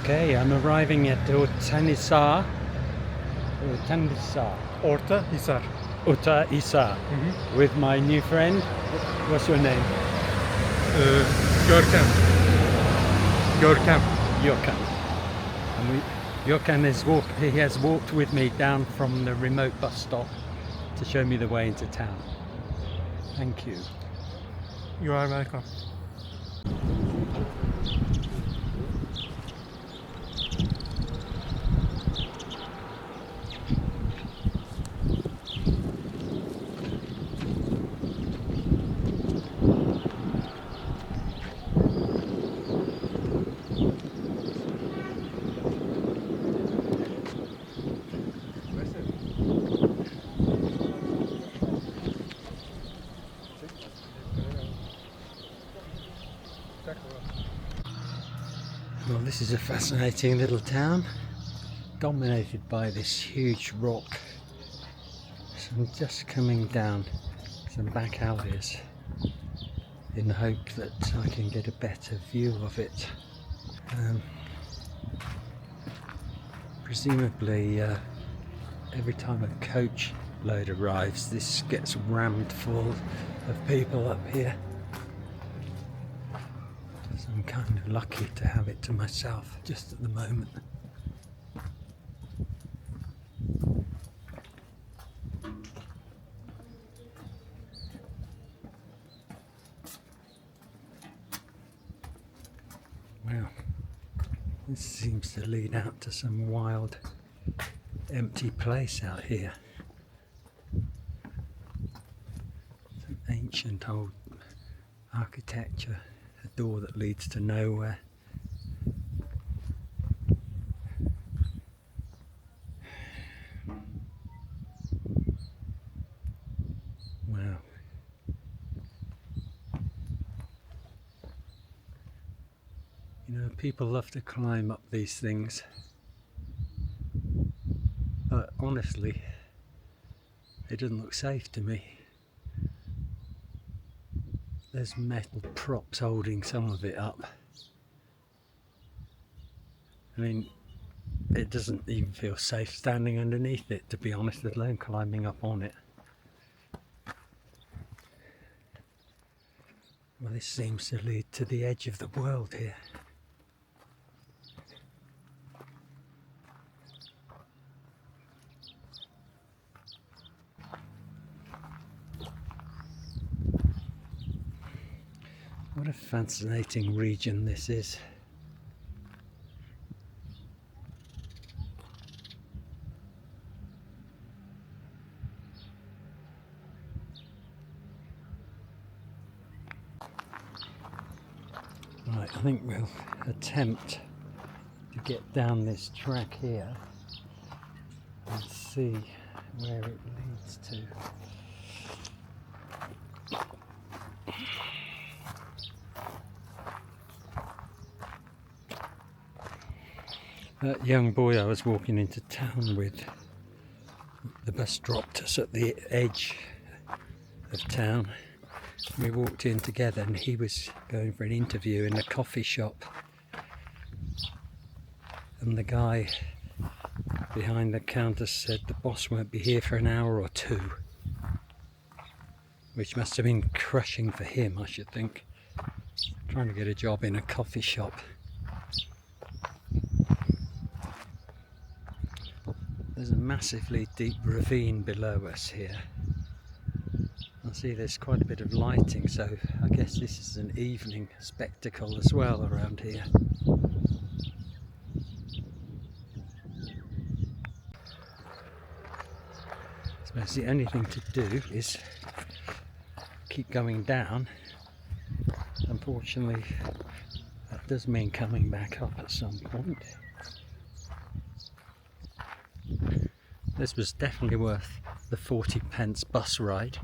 Okay, I'm arriving at Ortahisar. Ortahisar. Ortahisar with my new friend. What's your name? Görkem. Görkem. Gökhan. And Gökhan has walked with me down from the remote bus stop to show me the way into town. Thank you. You are welcome. Well, this is a fascinating little town, dominated by this huge rock. So I'm just coming down some back alleys in the hope that I can get a better view of it. Presumably every time a coach load arrives, this gets rammed full of people up here. So I'm kind of lucky to have it to myself just at the moment. Wow, this seems to lead out to some wild, empty place out here. Some ancient old architecture, a door that leads to nowhere. Wow. You know, people love to climb up these things, but honestly, it doesn't look safe to me. There's metal props holding some of it up. I mean, it doesn't even feel safe standing underneath it, to be honest, let alone climbing up on it. Well, this seems to lead to the edge of the world here. What a fascinating region this is. Right, I think we'll attempt to get down this track here and see where it leads to. That young boy I was walking into town with, the bus dropped us at the edge of town. We walked in together and he was going for an interview in a coffee shop. And the guy behind the counter said the boss won't be here for an hour or two. Which must have been crushing for him, I should think. Trying to get a job in a coffee shop. There's a massively deep ravine below us here. I see there's quite a bit of lighting, so I guess this is an evening spectacle as well around here. I suppose the only thing to do is keep going down. Unfortunately, that does mean coming back up at some point. This was definitely worth the 40p bus ride.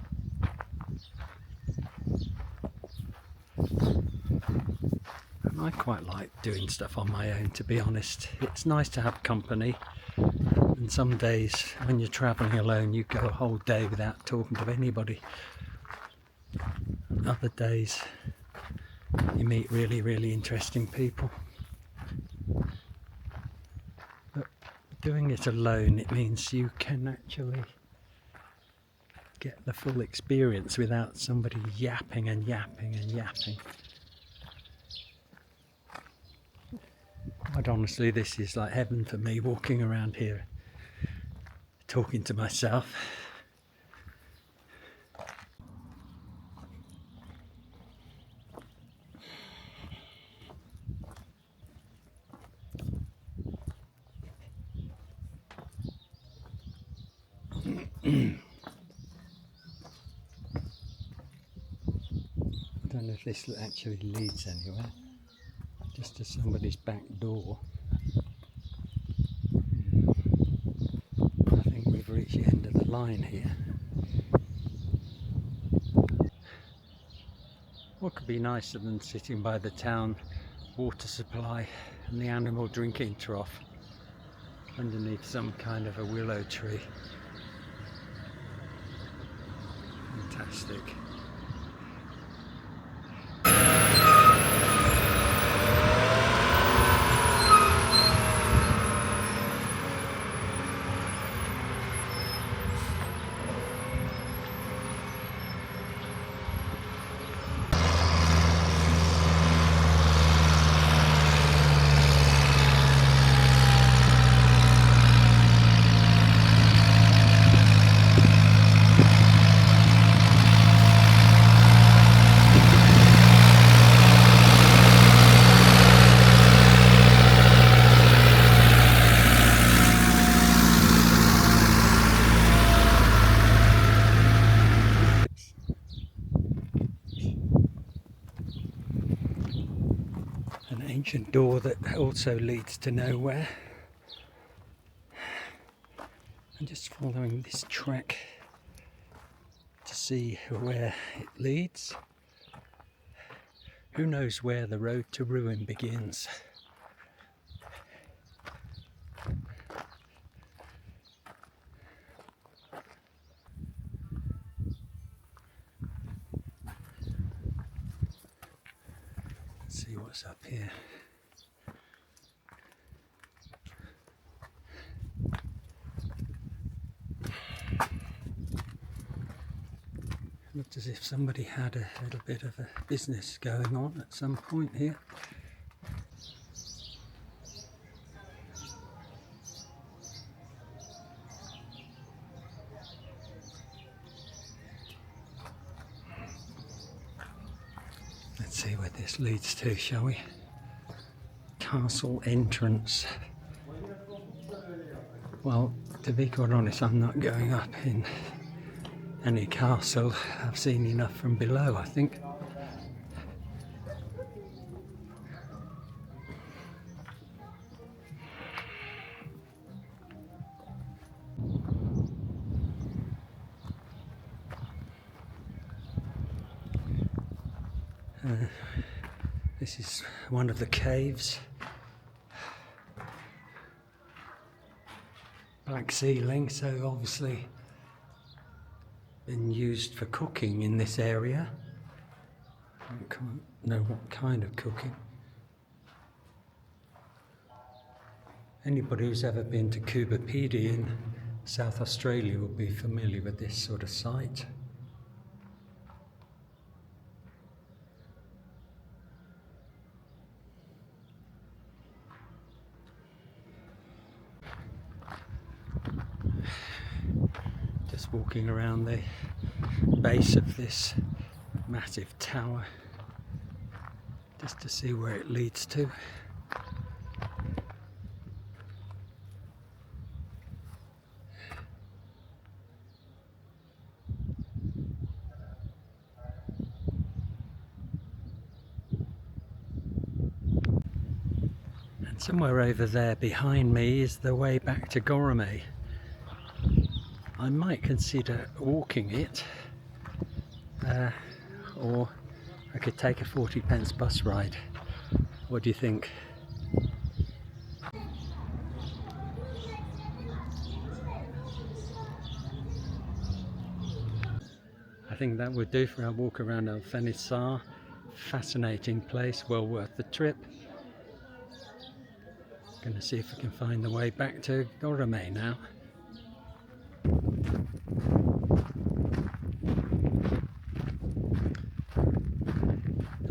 And I quite like doing stuff on my own, to be honest. It's nice to have company, and some days when you're travelling alone you go a whole day without talking to anybody. And other days you meet really, really interesting people. doing it alone, it means you can actually get the full experience without somebody yapping and yapping and yapping. Quite honestly, this is like heaven for me, walking around here talking to myself. I don't know if this actually leads anywhere, just to somebody's back door. I think we've reached the end of the line here. What could be nicer than sitting by the town water supply and the animal drinking trough underneath some kind of a willow tree? Fantastic. An ancient door that also leads to nowhere. I'm just following this track to see where it leads. Who knows where the road to ruin begins? Let's see what's up here. Looked as if somebody had a little bit of a business going on at some point here. Let's see where this leads to, shall we? Castle entrance. Well, to be quite honest, I'm not going up in any castle. I've seen enough from below, I think. This is one of the caves. Black ceiling, so obviously been used for cooking in this area. I can't know what kind of cooking. Anybody who's ever been to Cappadocia in South Australia will be familiar with this sort of site. Just walking around the base of this massive tower just to see where it leads to. And somewhere over there behind me is the way back to Goreme. I might consider walking it, or I could take a 40p bus ride. What do you think? I think that would do for our walk around Ortahisar. Fascinating place, well worth the trip. Going to see if I can find the way back to Goreme now.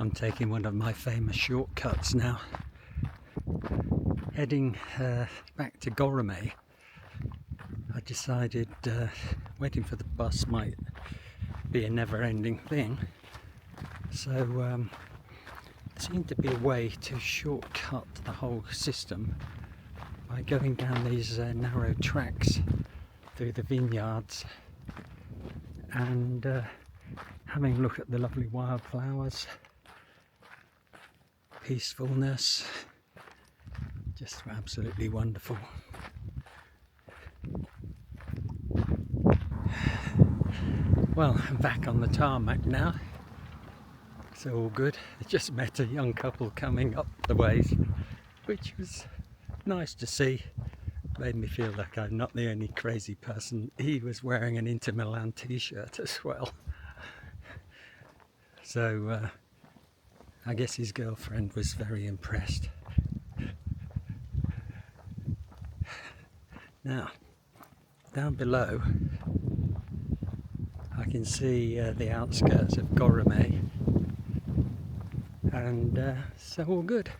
I'm taking one of my famous shortcuts now. Heading back to Goreme, I decided waiting for the bus might be a never-ending thing. So there seemed to be a way to shortcut the whole system by going down these narrow tracks through the vineyards and having a look at the lovely wildflowers, peacefulness, just absolutely wonderful. Well, I'm back on the tarmac now. It's all good. I just met a young couple coming up the ways, which was nice to see. Made me feel like I'm not the only crazy person. He was wearing an Inter Milan t-shirt as well. So I guess his girlfriend was very impressed. Now, down below I can see the outskirts of Goreme, and so all good.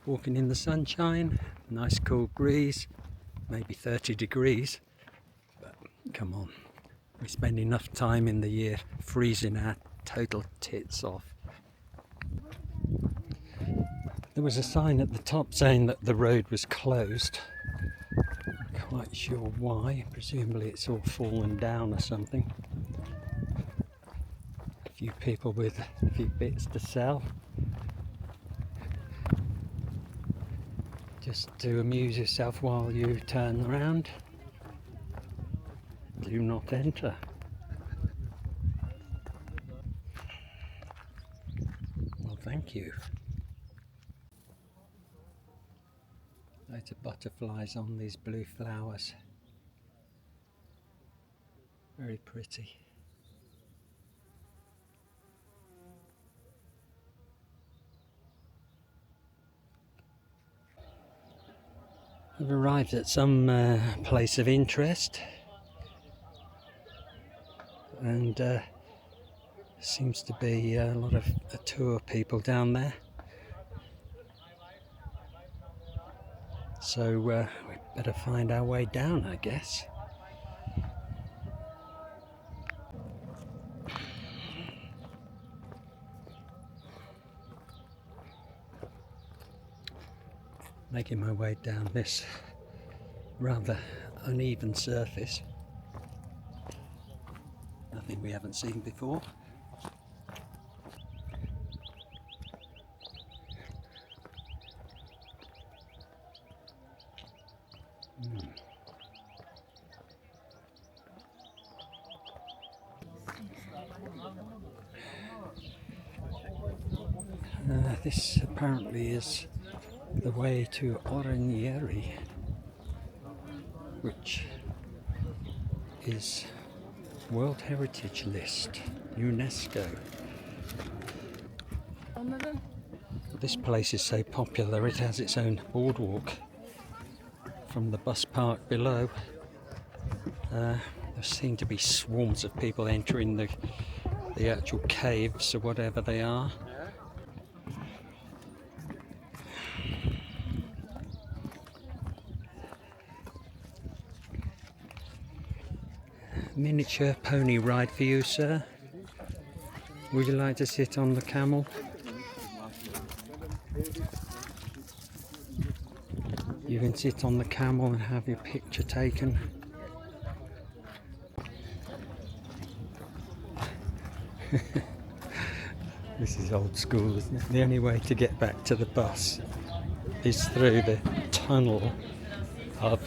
Walking in the sunshine, nice cool breeze, maybe 30 degrees, but come on, we spend enough time in the year freezing our total tits off. There was a sign at the top saying that the road was closed. Not quite sure why, presumably it's all fallen down or something. A few people with a few bits to sell. Just to amuse yourself while you turn around. Do not enter. Well, thank you. Loads of butterflies on these blue flowers. Very pretty. I've arrived at some place of interest, and seems to be a lot of tour people down there. So we better find our way down, I guess. Making my way down this rather uneven surface. Nothing we haven't seen before. This apparently is the way to Ortahisar, which is World Heritage List, UNESCO. This place is so popular it has its own boardwalk from the bus park below. There seem to be swarms of people entering the actual caves or whatever they are. Miniature pony ride for you, sir. Would you like to sit on the camel? You can sit on the camel and have your picture taken. This is old school, isn't it? The only way to get back to the bus is through the tunnel of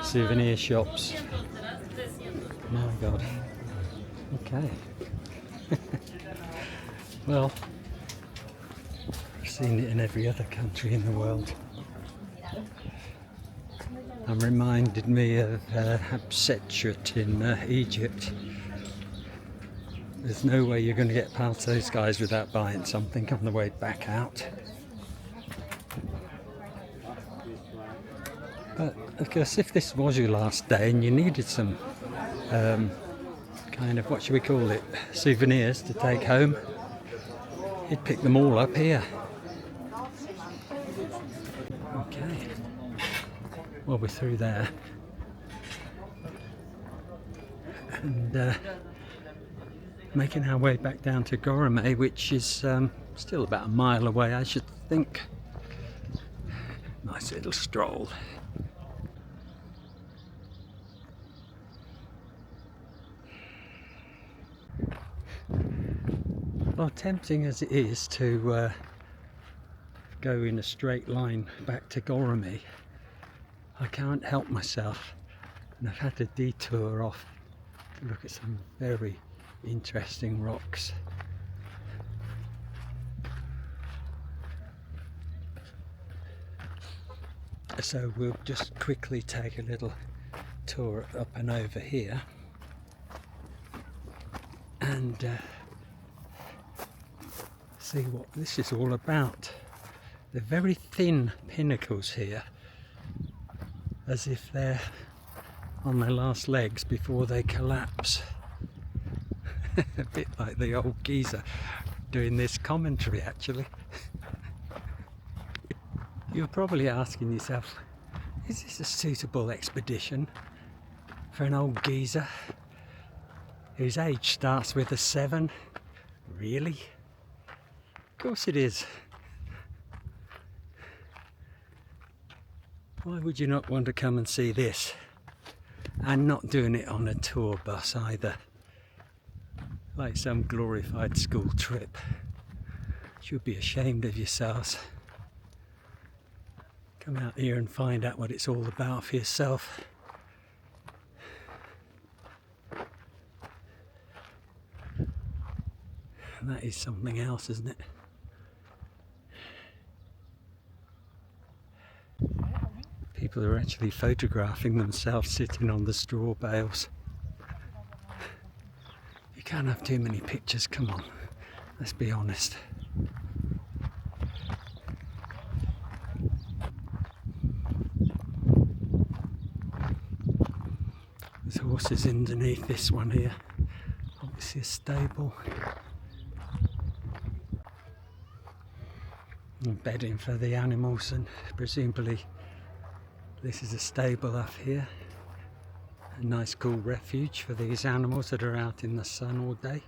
souvenir shops. My God. Okay. Well, I've seen it in every other country in the world. And reminded me of Hatshepsut in Egypt. There's no way you're going to get past those guys without buying something on the way back out. But of course, if this was your last day and you needed some kind of, what should we call it, souvenirs to take home, you'd pick them all up here. Okay, well, we're through there, and making our way back down to Goreme, which is still about a mile away, I should think. Nice little stroll. Well, tempting as it is to go in a straight line back to Goreme, I can't help myself, and I've had to detour off to look at some very interesting rocks. So we'll just quickly take a little tour up and over here, and see what this is all about. They're very thin pinnacles here, as if they're on their last legs before they collapse. A bit like the old geezer doing this commentary, actually. You're probably asking yourself, is this a suitable expedition for an old geezer whose age starts with a 7? Really? Of course it is. Why would you not want to come and see this? And not doing it on a tour bus either, like some glorified school trip. You'd be ashamed of yourselves. Come out here and find out what it's all about for yourself. And that is something else, isn't it? People are actually photographing themselves sitting on the straw bales. You can't have too many pictures, come on, let's be honest. There's horses underneath this one here, obviously a stable. And bedding for the animals, and presumably this is a stable up here. A nice cool refuge for these animals that are out in the sun all day.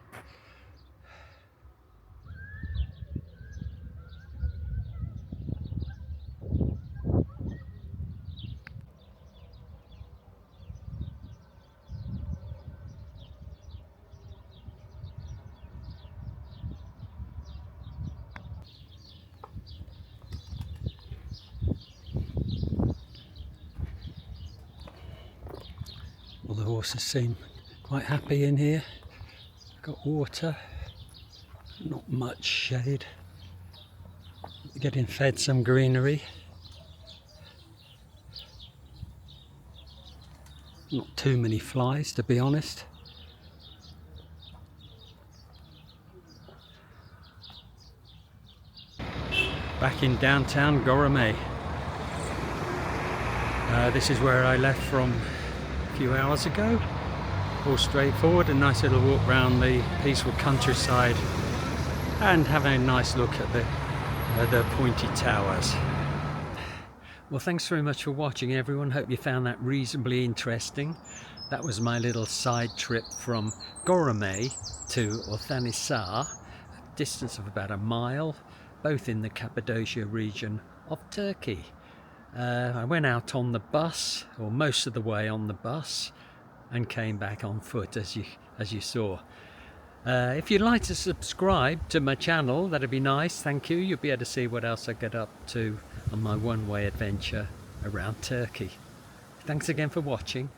Well, the horses seem quite happy in here. Got water, not much shade. Getting fed some greenery. Not too many flies, to be honest. Back in downtown Goreme. This is where I left from a few hours ago. All straightforward, a nice little walk around the peaceful countryside and having a nice look at the pointy towers. Well, thanks very much for watching, everyone. Hope you found that reasonably interesting. That was my little side trip from Goreme to Ortahisar, a distance of about a mile, both in the Cappadocia region of Turkey. I went out on the bus, or most of the way on the bus, and came back on foot, as you saw. If you'd like to subscribe to my channel, that'd be nice, thank you. You'll be able to see what else I get up to on my one-way adventure around Turkey. Thanks again for watching.